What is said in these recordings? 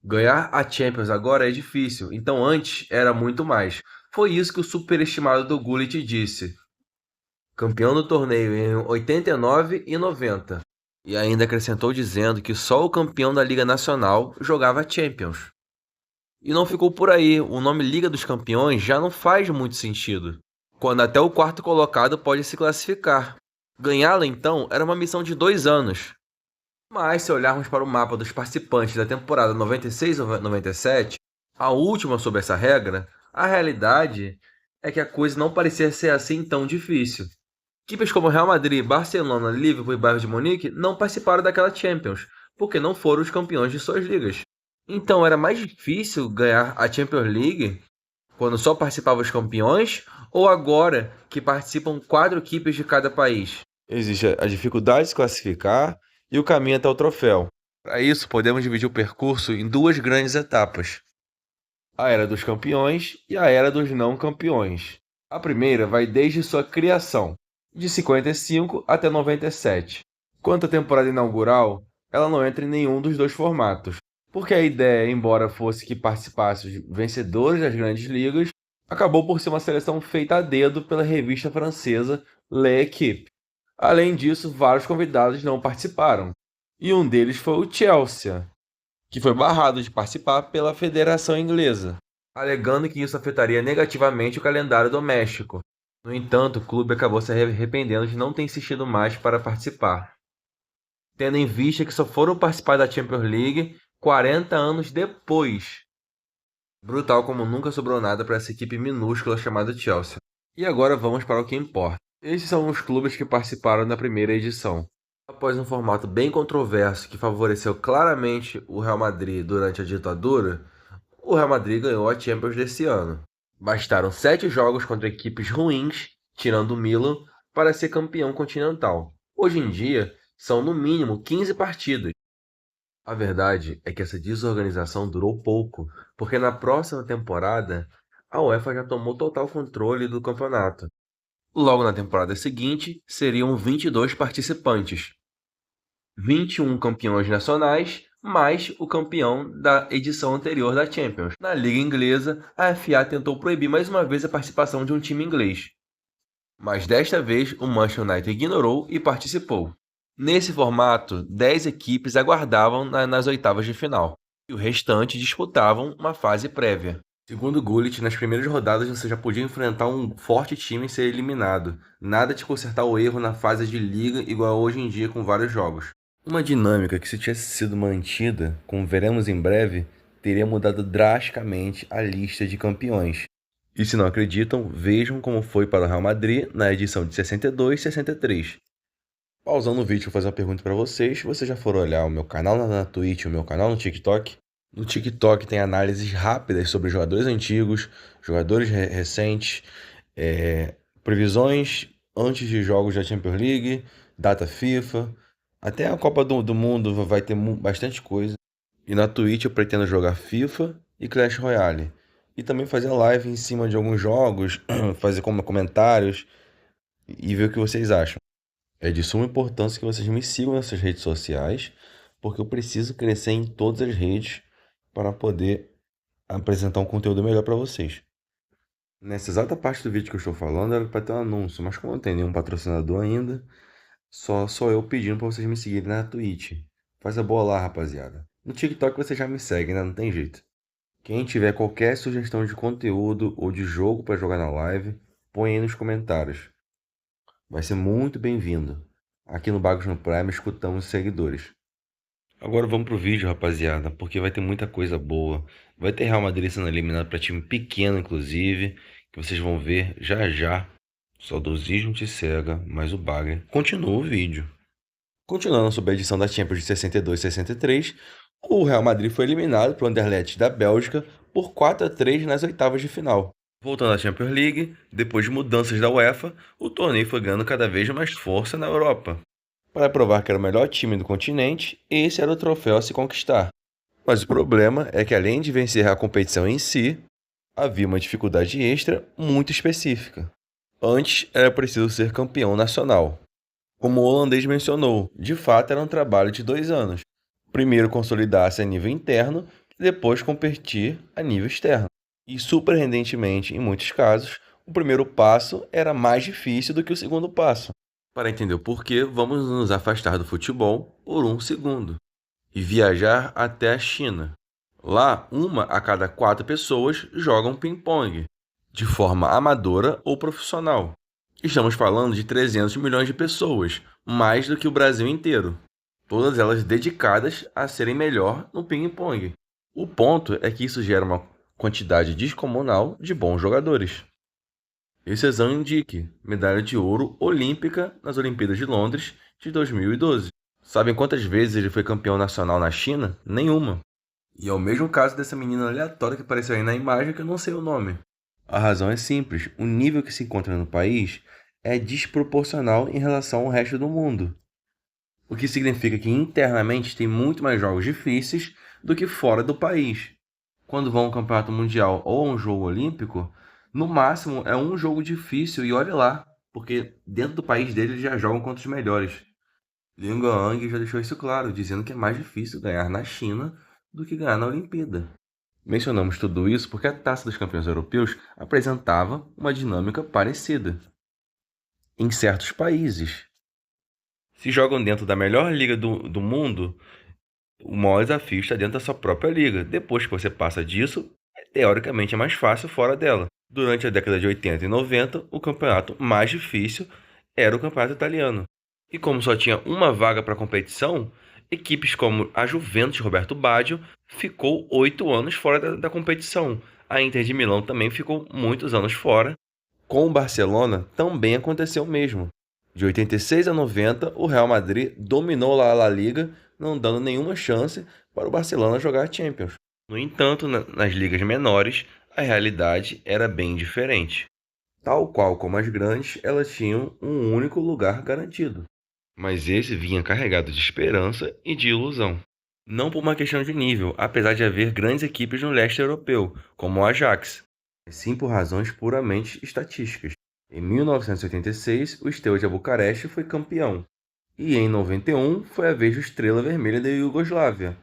Ganhar a Champions agora é difícil, então antes era muito mais. Foi isso que o superestimado do Gullit disse. Campeão do torneio em 89 e 90. E ainda acrescentou dizendo que só o campeão da Liga Nacional jogava Champions. E não ficou por aí, o nome Liga dos Campeões já não faz muito sentido, quando até o quarto colocado pode se classificar. Ganhá-la então era uma missão de 2 anos. Mas se olharmos para o mapa dos participantes da temporada 96 ou 97, a última sob essa regra, a realidade é que a coisa não parecia ser assim tão difícil. Equipes como Real Madrid, Barcelona, Liverpool e Bayern de Munique não participaram daquela Champions, porque não foram os campeões de suas ligas. Então era mais difícil ganhar a Champions League quando só participavam os campeões, ou agora que participam 4 equipes de cada país? Existe a dificuldade de se classificar e o caminho até o troféu. Para isso, podemos dividir o percurso em duas grandes etapas: a Era dos Campeões e a Era dos Não Campeões. A primeira vai desde sua criação, de 55 até 97. Quanto à temporada inaugural, ela não entra em nenhum dos dois formatos, porque a ideia, embora fosse que participassem os vencedores das grandes ligas, acabou por ser uma seleção feita a dedo pela revista francesa L'Équipe. Além disso, vários convidados não participaram, e um deles foi o Chelsea, que foi barrado de participar pela Federação Inglesa, alegando que isso afetaria negativamente o calendário doméstico. No entanto, o clube acabou se arrependendo de não ter insistido mais para participar, tendo em vista que só foram participar da Champions League 40 anos depois. Brutal como nunca sobrou nada para essa equipe minúscula chamada Chelsea. E agora vamos para o que importa. Esses são os clubes que participaram da primeira edição. Após um formato bem controverso que favoreceu claramente o Real Madrid durante a ditadura, o Real Madrid ganhou a Champions desse ano. Bastaram 7 jogos contra equipes ruins, tirando o Milan, para ser campeão continental. Hoje em dia, são no mínimo 15 partidas. A verdade é que essa desorganização durou pouco, porque na próxima temporada a UEFA já tomou total controle do campeonato. Logo na temporada seguinte, seriam 22 participantes, 21 campeões nacionais, mais o campeão da edição anterior da Champions. Na Liga Inglesa, a FA tentou proibir mais uma vez a participação de um time inglês, mas desta vez o Manchester United ignorou e participou. Nesse formato, 10 equipes aguardavam nas oitavas de final, e o restante disputavam uma fase prévia. Segundo Gullit, nas primeiras rodadas você já podia enfrentar um forte time e ser eliminado. Nada de consertar o erro na fase de liga igual hoje em dia com vários jogos. Uma dinâmica que, se tivesse sido mantida, como veremos em breve, teria mudado drasticamente a lista de campeões. E se não acreditam, vejam como foi para o Real Madrid na edição de 62 e 63. Pausando o vídeo, vou fazer uma pergunta para vocês. Vocês já foram olhar o meu canal na Twitch, o meu canal no TikTok? No TikTok tem análises rápidas sobre jogadores antigos, jogadores recentes, previsões antes de jogos da Champions League, data FIFA, até a Copa do Mundo vai ter bastante coisa. E na Twitch eu pretendo jogar FIFA e Clash Royale. E também fazer live em cima de alguns jogos, fazer como comentários e ver o que vocês acham. É de suma importância que vocês me sigam nessas redes sociais, porque eu preciso crescer em todas as redes para poder apresentar um conteúdo melhor para vocês. Nessa exata parte do vídeo que eu estou falando era para ter um anúncio, mas como não tem nenhum patrocinador ainda, só eu pedindo para vocês me seguirem na Twitch. Faz a boa lá, rapaziada. No TikTok você já me segue, né? Não tem jeito. Quem tiver qualquer sugestão de conteúdo ou de jogo para jogar na live, põe aí nos comentários. Vai ser muito bem-vindo. Aqui no Bagos no Prime escutamos seguidores. Agora vamos pro vídeo, rapaziada, porque vai ter muita coisa boa. Vai ter Real Madrid sendo eliminado para time pequeno, inclusive, que vocês vão ver já já. Saudosismo te cega, mas o bagre continua o vídeo. Continuando sobre a edição da Champions de 62 e 63, o Real Madrid foi eliminado pelo Anderlecht da Bélgica por 4-3 nas oitavas de final. Voltando à Champions League, depois de mudanças da UEFA, o torneio foi ganhando cada vez mais força na Europa. Para provar que era o melhor time do continente, esse era o troféu a se conquistar. Mas o problema é que, além de vencer a competição em si, havia uma dificuldade extra muito específica. Antes era preciso ser campeão nacional. Como o holandês mencionou, de fato era um trabalho de 2 anos. Primeiro consolidar-se a nível interno e e depois competir a nível externo. E, surpreendentemente, em muitos casos, o primeiro passo era mais difícil do que o segundo passo. Para entender o porquê, vamos nos afastar do futebol por um segundo e viajar até a China. Lá, 1 a cada 4 pessoas jogam ping-pong, de forma amadora ou profissional. Estamos falando de 300 milhões de pessoas, mais do que o Brasil inteiro. Todas elas dedicadas a serem melhor no ping-pong. O ponto é que isso gera uma quantidade descomunal de bons jogadores. Esse é Zhang Jike, medalha de ouro olímpica nas Olimpíadas de Londres de 2012. Sabem quantas vezes ele foi campeão nacional na China? Nenhuma. E é o mesmo caso dessa menina aleatória que apareceu aí na imagem que eu não sei o nome. A razão é simples, o nível que se encontra no país é desproporcional em relação ao resto do mundo. O que significa que internamente tem muito mais jogos difíceis do que fora do país. Quando vão ao campeonato mundial ou a um jogo olímpico, no máximo é um jogo difícil e olha lá, porque dentro do país dele eles já jogam contra os melhores. Lin Gang já deixou isso claro, dizendo que é mais difícil ganhar na China do que ganhar na Olimpíada. Mencionamos tudo isso porque a Taça dos Campeões Europeus apresentava uma dinâmica parecida. Em certos países, se jogam dentro da melhor liga do mundo, o maior desafio está dentro da sua própria liga. Depois que você passa disso, teoricamente é mais fácil fora dela. Durante a década de 80 e 90, o campeonato mais difícil era o campeonato italiano. E como só tinha uma vaga para a competição, equipes como a Juventus de Roberto Baggio ficou 8 anos fora da competição. A Inter de Milão também ficou muitos anos fora. Com o Barcelona também aconteceu o mesmo. De 86 a 90, o Real Madrid dominou a La Liga, não dando nenhuma chance para o Barcelona jogar a Champions. No entanto, nas ligas menores, a realidade era bem diferente. Tal qual como as grandes, elas tinham um único lugar garantido. Mas esse vinha carregado de esperança e de ilusão. Não por uma questão de nível, apesar de haver grandes equipes no leste europeu, como o Ajax, mas sim por razões puramente estatísticas. Em 1986, o Steaua de Bucareste foi campeão, e em 91 foi a vez do Estrela Vermelha da Iugoslávia.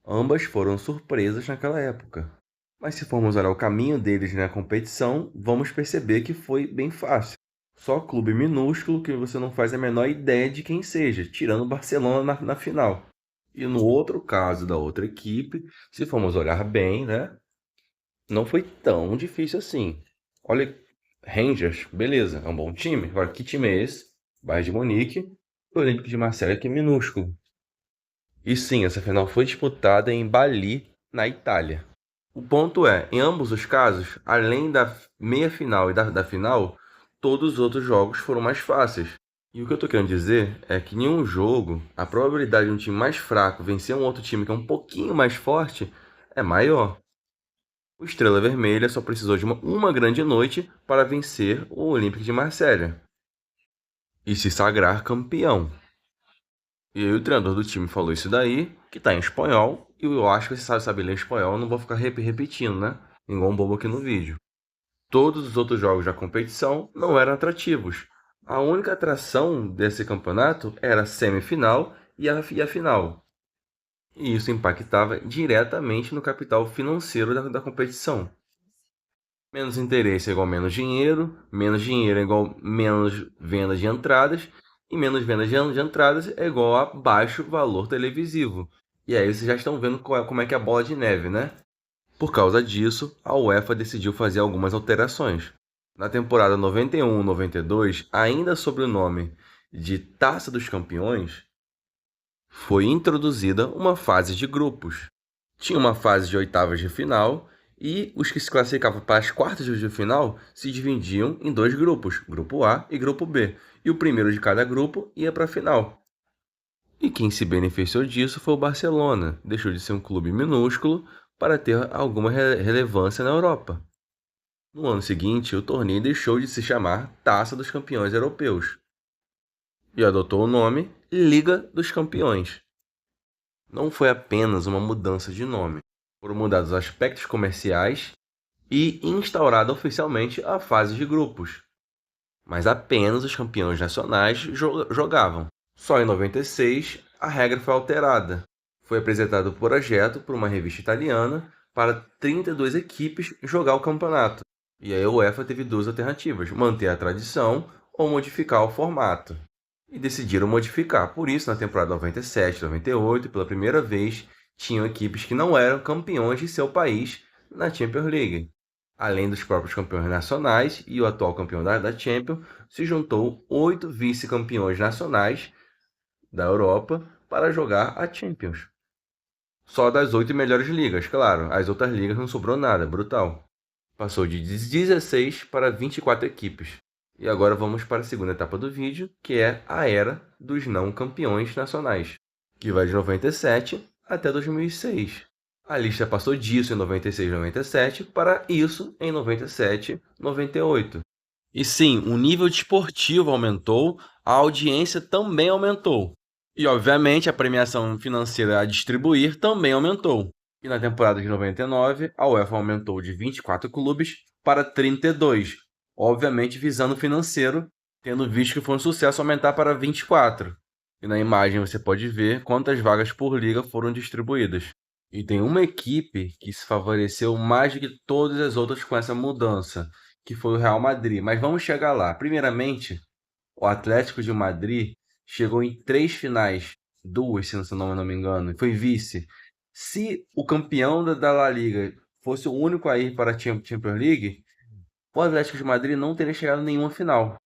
Ambas foram surpresas naquela época. Mas se formos olhar o caminho deles na competição, vamos perceber que foi bem fácil. Só clube minúsculo que você não faz a menor ideia de quem seja, tirando o Barcelona na final. E no outro caso da outra equipe, se formos olhar bem, né, não foi tão difícil assim. Olha, Rangers, beleza, é um bom time. Agora, que time é esse? Bayern de Munique e o Olympique de Marseille, que é minúsculo. E sim, essa final foi disputada em Bali, na Itália. O ponto é, em ambos os casos, além da meia-final e da final, todos os outros jogos foram mais fáceis. E o que eu tô querendo dizer é que em um jogo, a probabilidade de um time mais fraco vencer um outro time que é um pouquinho mais forte é maior. O Estrela Vermelha só precisou de uma grande noite para vencer o Olympique de Marselha e se sagrar campeão. E aí o treinador do time falou isso daí, que tá em espanhol, e eu acho que você sabe ler espanhol, não vou ficar repetindo, né? Igual um bobo aqui no vídeo. Todos os outros jogos da competição não eram atrativos. A única atração desse campeonato era a semifinal e a final. E isso impactava diretamente no capital financeiro da competição. Menos interesse é igual menos dinheiro é igual menos venda de entradas, e menos venda de entradas é igual a baixo valor televisivo. E aí vocês já estão vendo como é que é a bola de neve, né? Por causa disso, a UEFA decidiu fazer algumas alterações. Na temporada 91-92, ainda sob o nome de Taça dos Campeões, foi introduzida uma fase de grupos. Tinha uma fase de oitavas de final e os que se classificavam para as quartas de final se dividiam em 2 grupos, grupo A e grupo B, e o primeiro de cada grupo ia para a final. E quem se beneficiou disso foi o Barcelona, deixou de ser um clube minúsculo para ter alguma relevância na Europa. No ano seguinte, o torneio deixou de se chamar Taça dos Campeões Europeus e adotou o nome Liga dos Campeões. Não foi apenas uma mudança de nome, foram mudados os aspectos comerciais e instaurada oficialmente a fase de grupos. Mas apenas os campeões nacionais jogavam. Só em 96 a regra foi alterada. Foi apresentado o projeto por uma revista italiana para 32 equipes jogar o campeonato. E aí a UEFA teve duas alternativas: manter a tradição ou modificar o formato. E decidiram modificar. Por isso, na temporada 97, 98, pela primeira vez, tinham equipes que não eram campeões de seu país na Champions League. Além dos próprios campeões nacionais e o atual campeão da Champions, se juntou 8 vice-campeões nacionais da Europa para jogar a Champions. Só das 8 melhores ligas, claro. As outras ligas não sobrou nada, brutal. Passou de 16 para 24 equipes. E agora vamos para a segunda etapa do vídeo, que é a era dos não campeões nacionais, que vai de 97 até 2006. A lista passou disso em 96 e 97 para isso em 97 e 98. E sim, o nível desportivo aumentou, a audiência também aumentou. E, obviamente, a premiação financeira a distribuir também aumentou. E na temporada de 99, a UEFA aumentou de 24 clubes para 32, obviamente visando o financeiro, tendo visto que foi um sucesso aumentar para 24. E na imagem você pode ver quantas vagas por liga foram distribuídas. E tem uma equipe que se favoreceu mais do que todas as outras com essa mudança, que foi o Real Madrid. Mas vamos chegar lá. Primeiramente, o Atlético de Madrid chegou em 3 finais, 2, se eu não me engano, foi vice. Se o campeão da La Liga fosse o único a ir para a Champions League, o Atlético de Madrid não teria chegado em nenhuma final.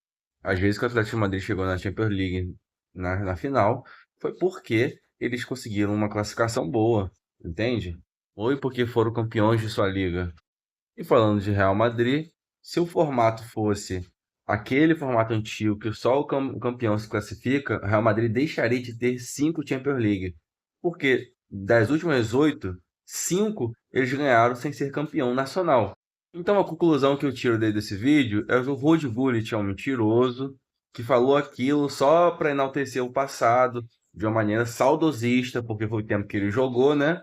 Às vezes que o Atlético de Madrid chegou na Champions League na final, foi porque eles conseguiram uma classificação boa, entende? Ou porque foram campeões de sua liga. E falando de Real Madrid, se o formato fosse aquele formato antigo que só o campeão se classifica, o Real Madrid deixaria de ter 5 Champions League. Porque das últimas 8, 5 eles ganharam sem ser campeão nacional. Então a conclusão que eu tiro desse vídeo é que o Ruud Gullit é um mentiroso que falou aquilo só para enaltecer o passado de uma maneira saudosista, porque foi o tempo que ele jogou, né?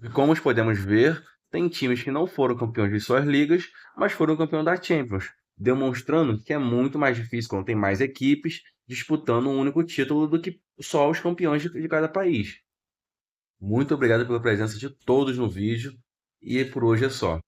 E como podemos ver, tem times que não foram campeões de suas ligas, mas foram campeão da Champions, demonstrando que é muito mais difícil quando tem mais equipes disputando um único título do que só os campeões de cada país. Muito obrigado pela presença de todos no vídeo e por hoje é só.